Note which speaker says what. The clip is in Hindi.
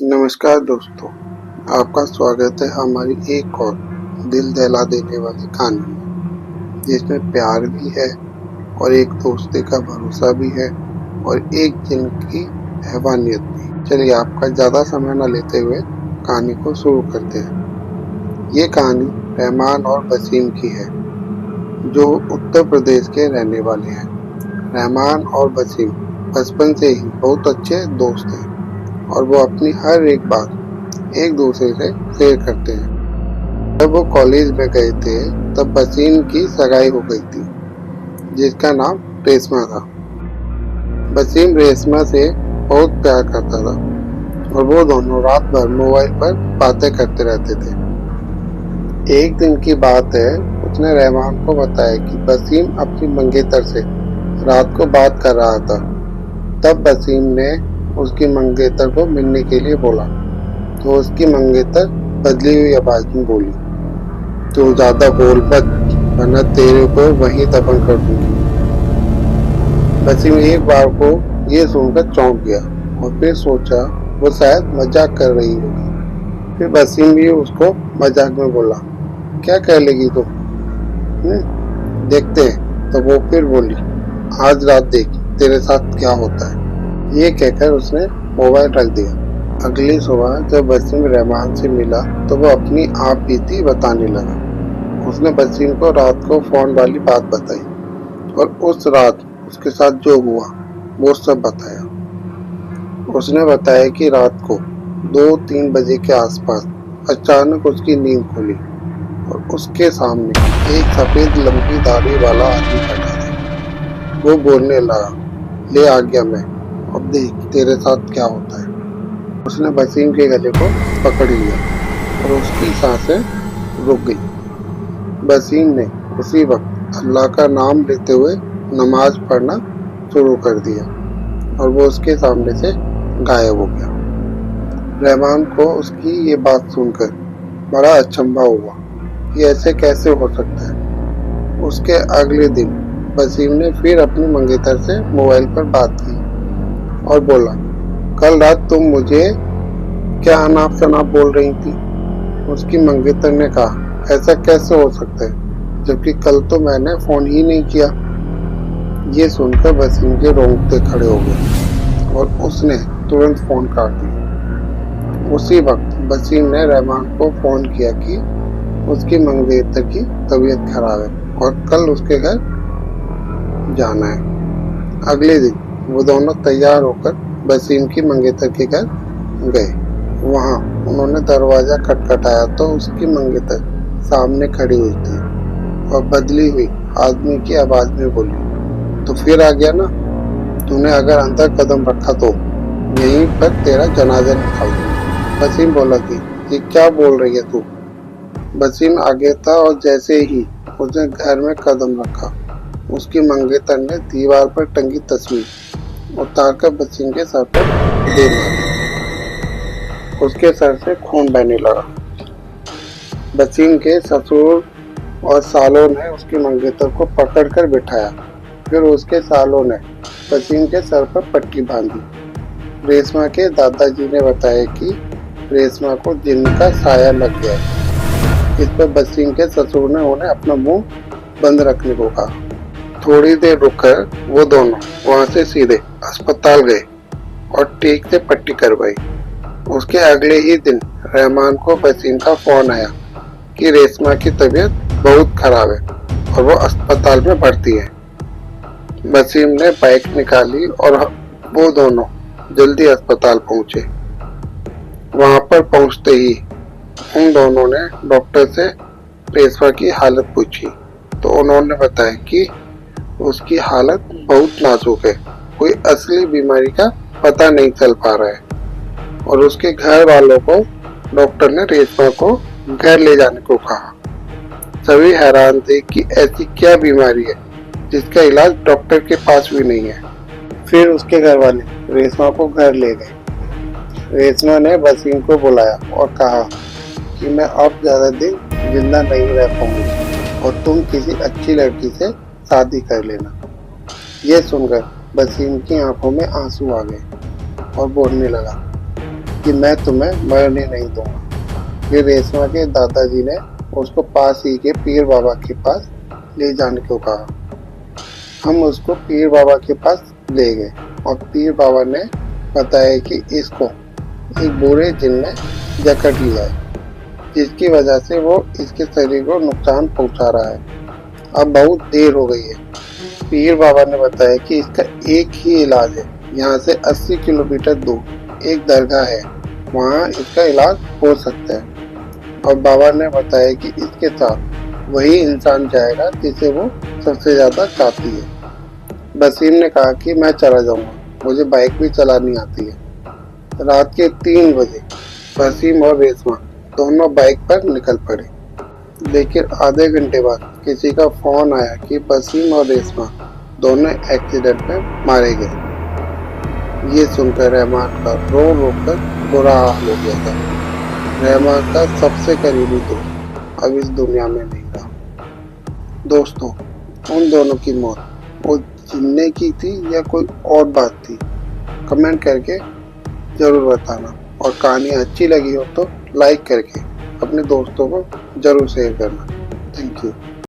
Speaker 1: नमस्कार दोस्तों, आपका स्वागत है हमारी एक और दिल दहला देने वाली कहानी में, जिसमें प्यार भी है और एक दोस्ती का भरोसा भी है और एक दिन की हैवानियत भी। चलिए आपका ज़्यादा समय न लेते हुए कहानी को शुरू करते हैं। ये कहानी रहमान और वसीम की है, जो उत्तर प्रदेश के रहने वाले हैं। रहमान और वसीम बचपन से ही बहुत अच्छे दोस्त हैं और वो अपनी हर एक बात एक दूसरे से शेयर करते हैं। जब वो कॉलेज में गए थे तब वसीम की सगाई हो गई थी, जिसका नाम रेशमा था। वसीम रेशमा से बहुत प्यार करता था और वो दोनों रात भर मोबाइल पर बातें करते रहते थे। एक दिन की बात है, उसने रहमान को बताया कि वसीम अपनी मंगेतर से रात को बात कर रहा था। तब वसीम ने उसकी मंगेतर को मिलने के लिए बोला, तो उसकी मंगेतर बदली हुई आवाज में बोली, "तू ज्यादा बोल मत, वरना तेरे को वहीं दफन कर दूंगी।" वसीम एक बार को ये सुनकर चौंक गया और फिर सोचा वो शायद मजाक कर रही होगी। फिर वसीम भी उसको मजाक में बोला, "क्या कह लेगी तुम? देखते हैं।" तो वो फिर बोली, "आज रात देख तेरे साथ क्या होता है।" ये कहकर उसने मोबाइल रख दिया। अगली सुबह जब वसीम रहमान से मिला तो वो अपनी आप बीती बताने लगा। उसने वसीम को रात को फोन वाली बात बताई और उस रात उसके साथ जो हुआ वो सब बताया। उसने बताया कि रात को 2-3 बजे के आसपास अचानक उसकी नींद खुली और उसके सामने एक सफेद लंबी दाढ़ी वाला आदमी बैठा था। वो बोलने लगा, "ले आ गया मैं, अब देख तेरे साथ क्या होता है।" उसने वसीम के गले को पकड़ लिया और उसकी सांसें रुक गई। वसीम ने उसी वक्त अल्लाह का नाम लेते हुए नमाज पढ़ना शुरू कर दिया और वो उसके सामने से गायब हो गया। रहमान को उसकी ये बात सुनकर बड़ा अचंभा हुआ कि ऐसे कैसे हो सकता है। उसके अगले दिन वसीम ने फिर अपनी मंगेतर से मोबाइल पर बात की और बोला, "कल रात तुम मुझे क्या अनाप शनाप बोल रही थी?" उसकी मंगेतर ने कहा, "ऐसा कैसे हो सकता है, जबकि कल तो मैंने फोन ही नहीं किया।" ये सुनकर वसीम के रोंगटे खड़े हो गए और उसने तुरंत फोन काट दिया। उसी वक्त वसीम ने रहमान को फोन किया कि उसकी मंगेतर की तबीयत खराब है और कल उसके घर जाना है। अगले दिन वो दोनों तैयार होकर वसीम की मंगेतर के घर गए। वहाँ उन्होंने दरवाजा खटखटाया तो उसकी मंगेतर सामने खड़ी हुई थी और बदली हुई आदमी की आवाज में बोली, "तो फिर आ गया ना? तूने अगर अंदर कदम रखा तो यहीं पर तेरा जनाजा निकाल दूंगा।" वसीम बोला कि ये क्या बोल रही है तू? वसीम आगे था और जैसे ही उसने घर में कदम रखा, उसकी मंगेतर ने दीवार पर टंगी तस्वीर उतारकर वसीम के सर पर दे मारी। उसके सर से खून बहने लगा। वसीम के ससुर और सालों ने उसकी मंगेतर को पकड़कर बिठाया। फिर उसके सालों ने वसीम के सर पर पट्टी बांधी। रेशमा के दादाजी ने बताया कि रेशमा को जिन्न का साया लग गया। इस पर वसीम के ससुर ने उन्हें अपना मुंह बंद रखने को कहा। थोड़ी देर रुककर वो दोनों वहां से सीधे अस्पताल गए और ठीक से पट्टी करवाई। उसके अगले ही दिन रहमान को वसीम का फोन आया कि रेशमा की तबीयत बहुत खराब है और वो अस्पताल में भर्ती है। वसीम ने बाइक निकाली और वो दोनों जल्दी अस्पताल पहुंचे। वहां पर पहुंचते ही उन दोनों ने डॉक्टर से रेशमा की हालत पूछी तो उन्होंने बताया कि उसकी हालत बहुत नाजुक है, कोई असली बीमारी का पता नहीं चल पा रहा है और उसके घर वालों को डॉक्टर ने रेशमा को घर ले जाने को कहा। सभी हैरान थे कि ऐसी क्या बीमारी है जिसका इलाज डॉक्टर के पास भी नहीं है। फिर उसके घर वाले रेशमा को घर ले गए। रेशमा ने वसीम को बुलाया और कहा कि मैं अब ज्यादा दिन जिंदा नहीं रह पाऊंगी और तुम किसी अच्छी लड़की से शादी कर लेना। ये सुनकर वसीम की आंखों में आंसू आ गए और बोलने लगा, कि मैं तुम्हें मरने नहीं दूंगा। फिर रेशमा के दादाजी ने उसको पास ही के पीर बाबा के पास ले जाने को कहा। हम उसको पीर बाबा के पास ले गए और पीर बाबा ने बताया कि इसको एक बुरे जिन ने जकड़ लिया है, जिसकी वजह से वो इसके शरीर को नुकसान पहुंचा रहा है। अब बहुत देर हो गई है। पीर बाबा ने बताया कि इसका एक ही इलाज है। यहाँ से 80 किलोमीटर दूर एक दरगाह है, वहाँ इसका इलाज हो सकता है। और बाबा ने बताया कि इसके साथ वही इंसान जाएगा जिसे वो सबसे ज्यादा चाहती है। वसीम ने कहा कि मैं चला जाऊंगा, मुझे बाइक भी चलानी आती है। रात के 3 बजे वसीम और रेशमा दोनों बाइक पर निकल पड़े, लेकिन आधे घंटे बाद किसी का फोन आया कि वसीम और रेशमा दोनों एक्सीडेंट में मारे गए। ये सुनकर रहमान का रो रो कर बुरा हाल हो गया था। रहमान का सबसे करीबी दोस्त अब इस दुनिया में नहीं रहा। दोस्तों, उन दोनों की मौत वो जिन्ने की थी या कोई और बात थी, कमेंट करके जरूर बताना। और कहानी अच्छी लगी हो तो लाइक करके अपने दोस्तों को जरूर शेयर करना।